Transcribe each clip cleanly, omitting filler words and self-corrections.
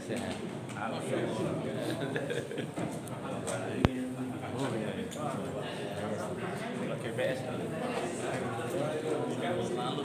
sehat. GPS selalu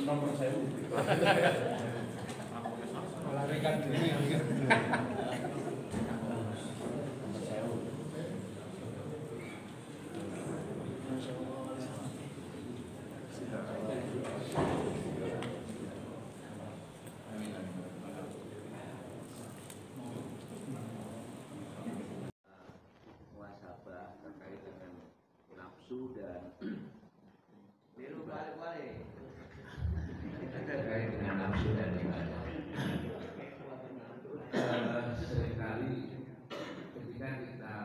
nomor saya melarikan diri. Dan biru balik-balik terkait dengan nafsu dan ibadah. Seringkali ketika kita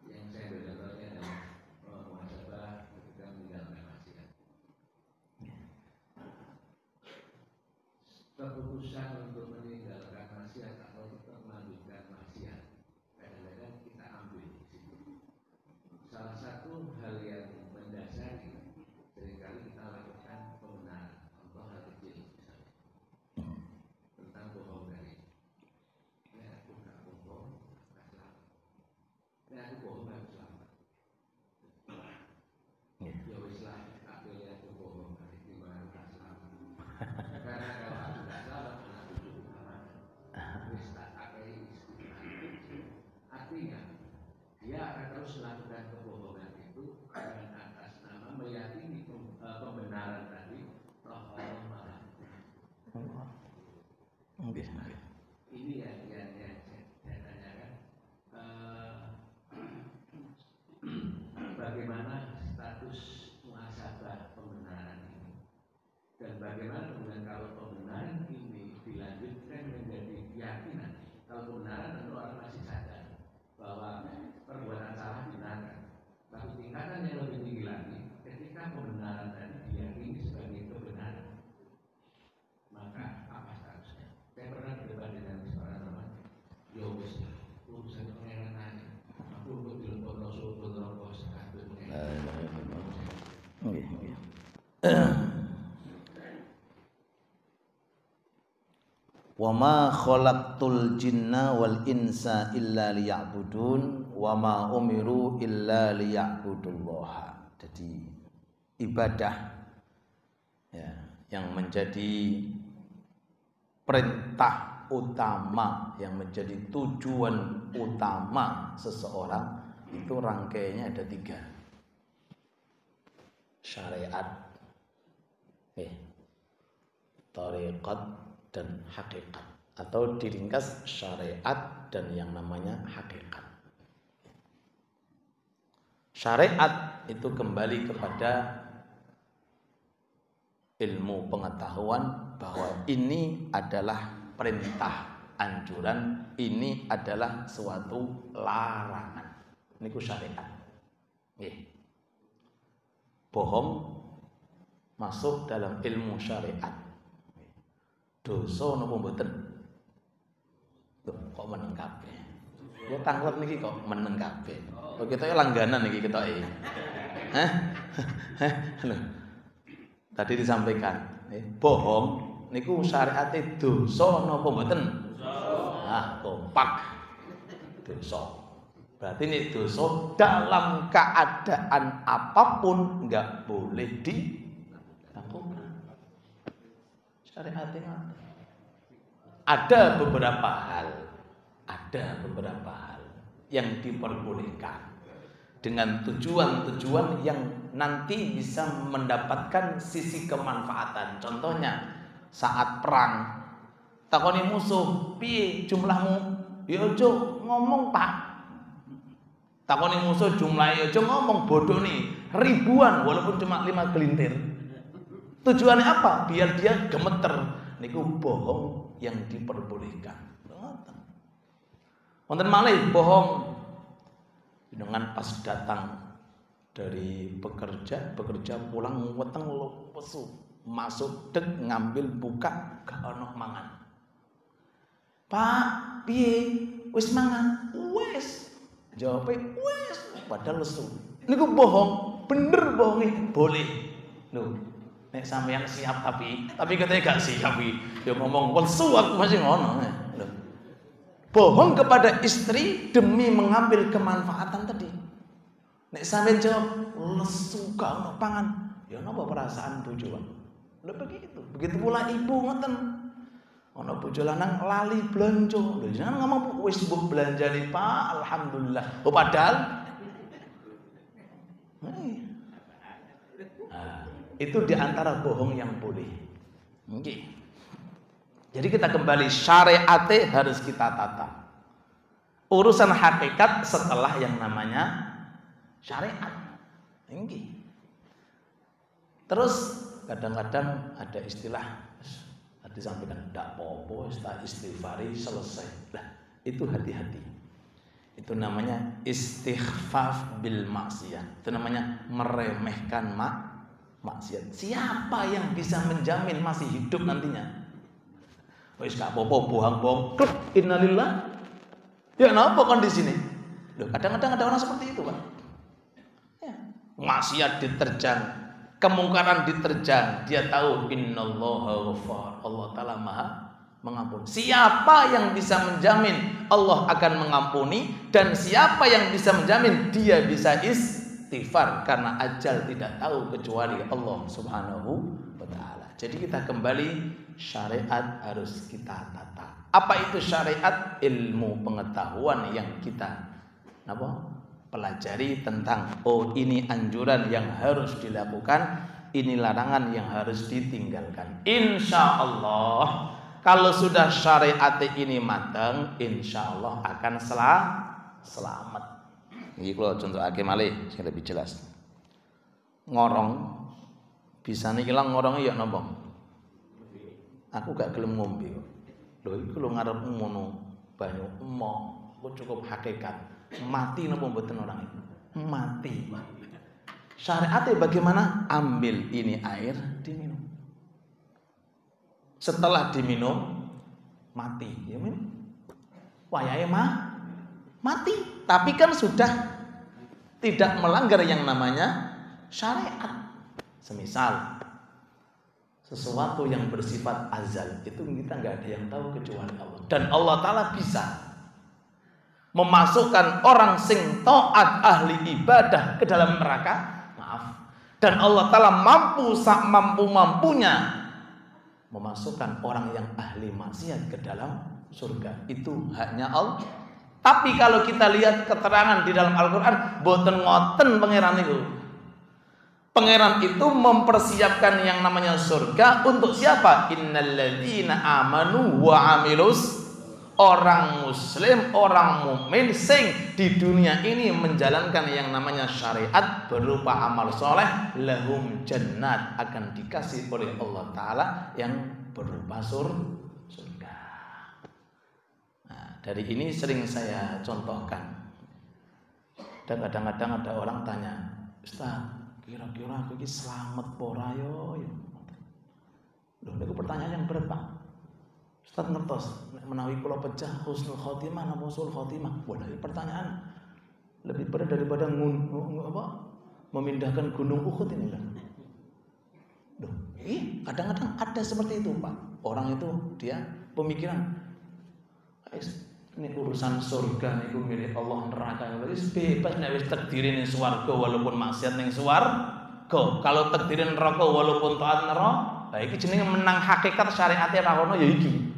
yang saya contohnya adalah muhasabah ketika meninggalkan maksiat, keputusan untuk meninggalkan maksiat atau tetap melanjutkan maksiat kadang-kadang kita ambil di situ. Salah satu hal yang mendasari seringkali kita lakukan pembenaran. Contoh hal kecil misalnya tentang bohong tadi. Ya aku nggak bohong, nggak selamat. Ya aku bohong nggak selamat. Ya wis lah, tak pilih aku bohong nanti gimana nggak selamat. Karena kalau aku nggak selamat, aku cukup aman. Wis tak pakai istilah. Artinya dia akan terus melakukan kebohongan itu dengan atas nama meyakini pembenaran tadi. Roh Allah marah. Ini yang saya tanyakan, bagaimana status muhasabah pembenaran ini dan bagaimana kemudian kalau pembenaran ini dilanjutkan menjadi keyakinan. Kalau pembenaran tentu orang masih sadar bahwa perbuatan salah dibenarkan. Tapi tingkatan yang lebih tinggi lagi, ketika pembenaran tadi diyakini sebagai kebenaran, maka apa statusnya? Saya pernah berdebat dengan seorang teman. Ya wis, urusan pengeran aja. Aku untuk dilempar surga neraka sekadut Wa ma khalaqtul jinna wal insa illa liya'budun wa ma umiru illa liya'budullaha. Jadi ibadah ya, yang menjadi perintah utama, yang menjadi tujuan utama seseorang itu rangkaiannya ada 3. Syariat, tariqat dan hakikat, atau diringkas syariat dan yang namanya hakikat. Syariat itu kembali kepada ilmu pengetahuan bahwa ini adalah perintah, anjuran, ini adalah suatu larangan. Niku syariat. Bohong masuk dalam ilmu syariat. Dosa napa mboten? Kok meneng kabeh. Ya tanglet niki kok meneng kabeh. Kok kita langganan niki ketoke. Tadi disampaikan, bohong niku syariate dosa napa mboten? Kompak. Dosa. Berarti ini dosa dalam keadaan apapun enggak boleh dilakukan. Syariatnya ada beberapa hal yang diperbolehkan dengan tujuan-tujuan yang nanti bisa mendapatkan sisi kemanfaatan. Contohnya saat perang, takoni musuh, piye jumlahmu? Ya ojo ngomong Pak. Takoni musuh jumlahnya, ojo ngomong bodoh nih, ribuan walaupun cuma 5 gelintir. Tujuannya apa? Biar dia gemeter. Niku bohong yang diperbolehkan. Wonten malih bohong dengan pas datang dari bekerja pulang weteng lesu, masuk dek ngambil buka gak ono mangan. Pak, piye? Wis mangan? Wis. Jawabe wis, padahal lesu. Niku bohong, bener bohongnya boleh. Loh, Nek sampeyan siap tapi katanya gak siap iki. Ya ngomong wesu aku masih ngono. Bohong kepada istri demi mengambil kemanfaatan tadi. Nek sampeyan jawab lesu gak ono pangan, ya napa perasaan bojo? Lho begitu pula ibu ngoten. Ono bojo lanang lali blonjo. Lho jenengan ngomong wis mbok belanjani Pak, alhamdulillah. Oh padahal itu diantara bohong yang boleh. Okay. Jadi kita kembali syariat harus kita tata. Urusan hakikat setelah yang namanya syariat. Okay. Terus kadang-kadang ada istilah tadi sampaikan tidak popo, istighfari selesai. Nah, itu hati-hati. Itu namanya istighfaf bil maksiyah. Itu namanya meremehkan maksiat. Siapa yang bisa menjamin masih hidup nantinya? Wis gak apa-apa bohong-bohong. Innalillah. Ya napa kondisi ini? Loh, kadang-kadang ada orang seperti itu, Pak. Ya, maksiat diterjang, kemungkaran diterjang, dia tahu innallaha ghafar. Allah taala Maha mengampuni. Siapa yang bisa menjamin Allah akan mengampuni dan siapa yang bisa menjamin dia bisa istighfar karena ajal tidak tahu kecuali Allah Subhanahu wa taala. Jadi kita kembali syariat harus kita tata. Apa itu syariat? Ilmu pengetahuan yang kita pelajari tentang ini anjuran yang harus dilakukan, ini larangan yang harus ditinggalkan. Insya Allah kalau sudah syariat ini matang, insya Allah akan selamat. Ini kalau contoh akhir malih yang lebih jelas. Ngorong bisa nih hilang ngorongnya ya nopo. Aku gak gelem ngombe. Lho iku lho ngarep ngono banyu emoh, kok cukup hakikat. Mati napa mboten orang itu? Mati. Syariatnya bagaimana? Ambil ini air diminum. Setelah diminum mati, ya minum. Wayahe mati. Tapi kan sudah tidak melanggar yang namanya syariat. Semisal sesuatu yang bersifat azal itu kita nggak ada yang tahu kecuali Allah. Dan Allah Ta'ala bisa memasukkan orang sing taat ahli ibadah ke dalam neraka. Maaf. Dan Allah Ta'ala mampu mampu-mampunya memasukkan orang yang ahli maksiat ke dalam surga. Itu haknya Allah. Tapi kalau kita lihat keterangan di dalam Al-Quran, boten ngoten pangeran itu. Pangeran itu mempersiapkan yang namanya surga untuk siapa? Innalladzina amanu wa amilus, orang muslim, orang mukmin sing di dunia ini menjalankan yang namanya syariat berupa amal soleh, lahum jannat, akan dikasih oleh Allah Ta'ala yang berupa surga. Nah, dari ini sering saya contohkan. Dan kadang-kadang ada orang tanya, Ustaz, kira-kira aku ini selamat pora yo. Loh, niku pertanyaan yang berat, Pak. Ustaz ngertos menawi kula pecah husnul khotimah napa sul khotimah. Wah, ini pertanyaan lebih berat daripada memindahkan gunung Uhud ini kan. Loh, kadang-kadang ada seperti itu, Pak. Orang itu dia pemikiran ini urusan surga niku milik Allah, neraka wis bebas nek wis takdire ning swarga walaupun maksiat ning swarga. Kalau takdire neraka walaupun taat neraka, lah iki jenenge menang hakikat syariate ra ono ya iki.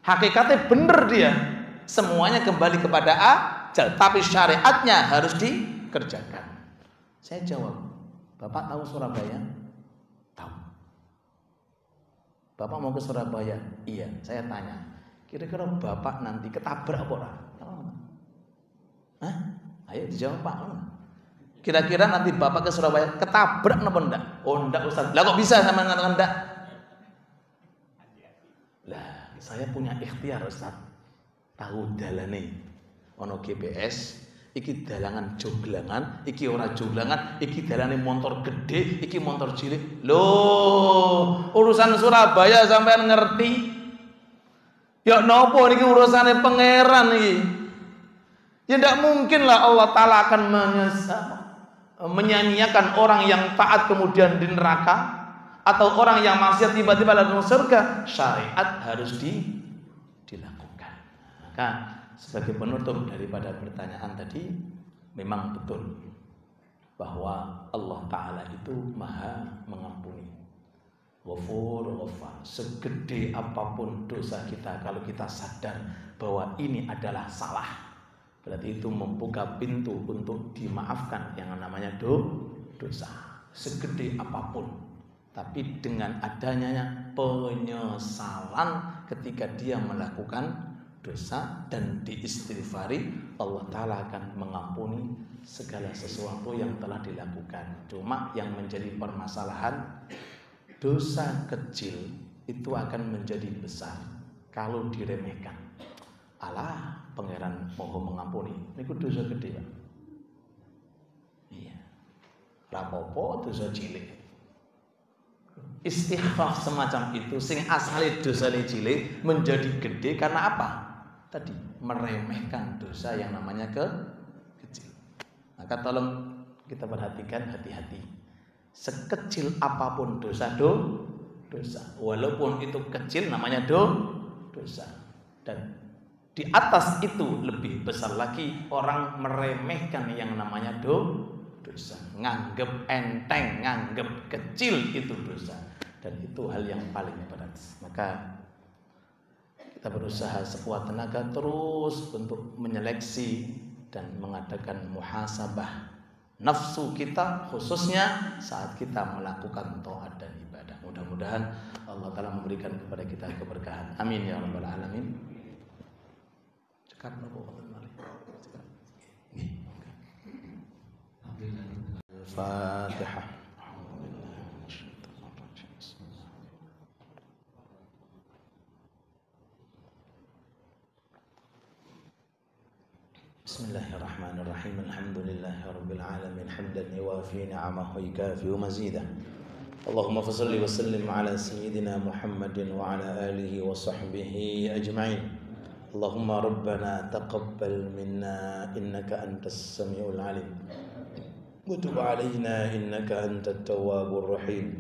Hakikatnya bener dia. Semuanya kembali kepada ajal, tapi syariatnya harus dikerjakan. Saya jawab, Bapak tahu Surabaya? Tahu. Bapak mau ke Surabaya? Iya. Saya tanya, kira-kira Bapak nanti ketabrak apa ora? Hah? Ayo dijawab, Pak. Kira-kira nanti Bapak ke Surabaya ketabrak napa ndak? Oh, ndak Ustaz. Lah kok bisa sama mengatakan ndak? Lah, saya punya ikhtiar Ustaz. Tahu dalane ono GPS, iki dalangan joglangan, iki ora joglangan, iki dalane motor gede, iki motor cilik. Loh, urusan Surabaya sampean ngerti? Ya nopo niki urusane pangeran iki. Ya ndak mungkin lah Allah Ta'ala akan menyanyiakan orang yang taat kemudian di neraka. atau orang yang maksiat tiba-tiba langsung surga, syariat harus dilakukan. Maka sebagai penutup daripada pertanyaan tadi, memang betul bahwa Allah Ta'ala itu maha mengampuni, Ghafur Ghafar. Segede apapun dosa kita, kalau kita sadar bahwa ini adalah salah, berarti itu membuka pintu untuk dimaafkan yang namanya dosa. Segede apapun, tapi dengan adanya penyesalan ketika dia melakukan dosa dan diistighfari, Allah Ta'ala akan mengampuni segala sesuatu yang telah dilakukan. Cuma yang menjadi permasalahan, dosa kecil itu akan menjadi besar kalau diremehkan. Allah Pangeran moho mengampuni, niku dosa gede, Pak. Iya. Rapopo dosa cilik. Istighfar semacam itu sing asale dosane cilik menjadi gede karena apa? Tadi meremehkan dosa yang namanya kecil. Maka tolong kita perhatikan hati-hati. Sekecil apapun dosa, walaupun itu kecil namanya dosa. Dan di atas itu lebih besar lagi orang meremehkan yang namanya dosa, nganggep enteng, nganggep kecil itu dosa, dan itu hal yang paling berat. Maka kita berusaha sekuat tenaga terus untuk menyeleksi dan mengadakan muhasabah nafsu kita, khususnya saat kita melakukan taat dan ibadah. Mudah-mudahan Allah Ta'ala memberikan kepada kita keberkahan. Amin ya rabbal alamin. Cekap nopo Al-Fatihah. Bismillahirrahmanirrahim. Alhamdulillahirabbil alamin hamdan yuwafi ni'amahu wa yukafi mazidah. Allahumma shalli wa sallim ala sayyidina Muhammadin wa ala alihi wa sahbihi ajma'in. Allahumma rabbana taqabbal minna innaka antas samiul alim wa tub alaina innaka antat tawwabur rahim.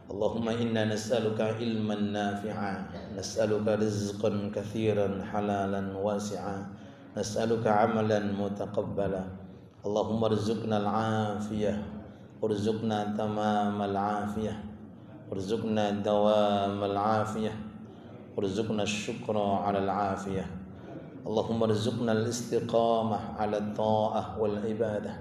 Allahumma inna nas'aluka ilman nafi'a, nas'aluka rizqan katsiran halalan wasi'a, nas'aluka amalan mutaqabbala. Allahumma rzuqna al-afiyah, warzuqna tamamal afiyah, warzuqna dawamal afiyah, warzuqna syukra 'ala al-afiyah. Allahumma rzuqna al-istiqamah 'ala at-ta'ah wal ibadah,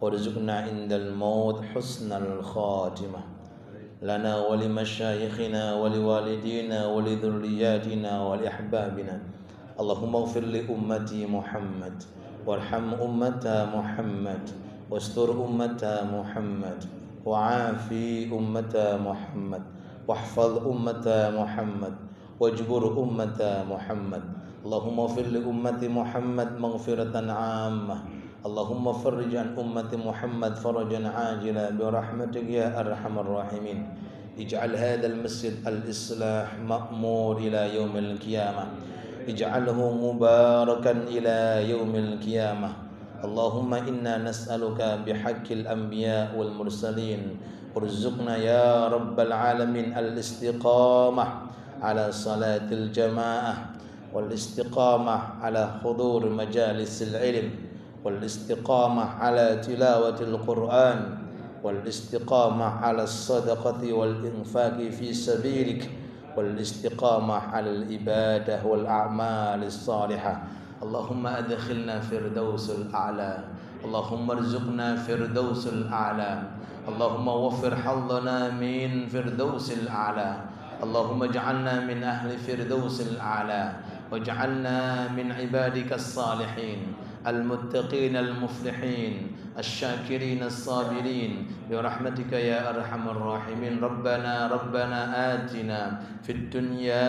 warzuqna indal maut husnal khatimah. Lana wa limasyayikhina wa liwalidina wa lidhurriyyatina wa liahbabina. Allahumma ighfir li ummati Muhammad warham ummata Muhammad wastur ummata Muhammad wa'afi ummata Muhammad wahfaz ummata Muhammad wajbur ummata Muhammad. Allahumma ighfir li ummati Muhammad maghfiratan 'ammah. Allahumma farrij an ummati Muhammad farajan 'ajila bi rahmatika ya arhamar rahimin. Ij'al hadzal masjid al-islah ma'mur ila yaumil qiyamah. Ij'alhu mubarakan ila yaumil qiyamah. Allahumma inna nas'aluka bihaqqil anbiya wal mursalin urzuqna ya rabbal alamin al-istiqamah ala salatil jamaah wal istiqamah ala hudur majalisil ilm wal istiqamah ala tilawatil Qur'an wal istiqamah ala sadaqati wal infaqi fi sabilik wal istiqamah ala al ibadah wal a'mal salihah. Allahumma adkhilna firdausul a'la, Allahumma arzuqna firdausul a'la, Allahumma waffir hallana min firdausil a'la, Allahumma ij'alna min ahli firdausil a'la waj'alna min ibadikas salihin المتقين المفلحين الشاكرين الصابرين برحمتك يا أرحم الراحمين. ربنا آتنا في الدنيا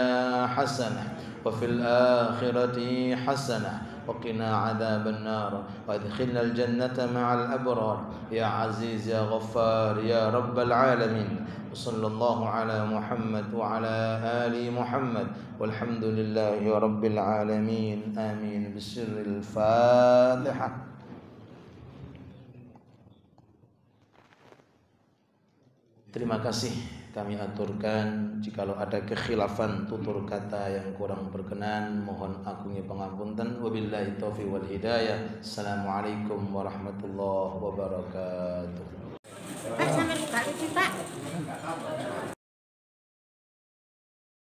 حسنة وفي الآخرة حسنة وقنا عذاب النار وادخلنا الجنة مع الأبرار يا عزيز يا غفار يا رب العالمين. وصلى الله على محمد وعلى آل محمد والحمد لله رب العالمين. آمين. بسر الفاتحة. Terima kasih kami aturkan. Jikalau ada kekhilafan tutur kata yang kurang berkenan, mohon agungnya pangapunten. Wabillahi taufiq wal hidayah. Assalamualaikum warahmatullahi wabarakatuh. Pak, sampai buka itu, Pak.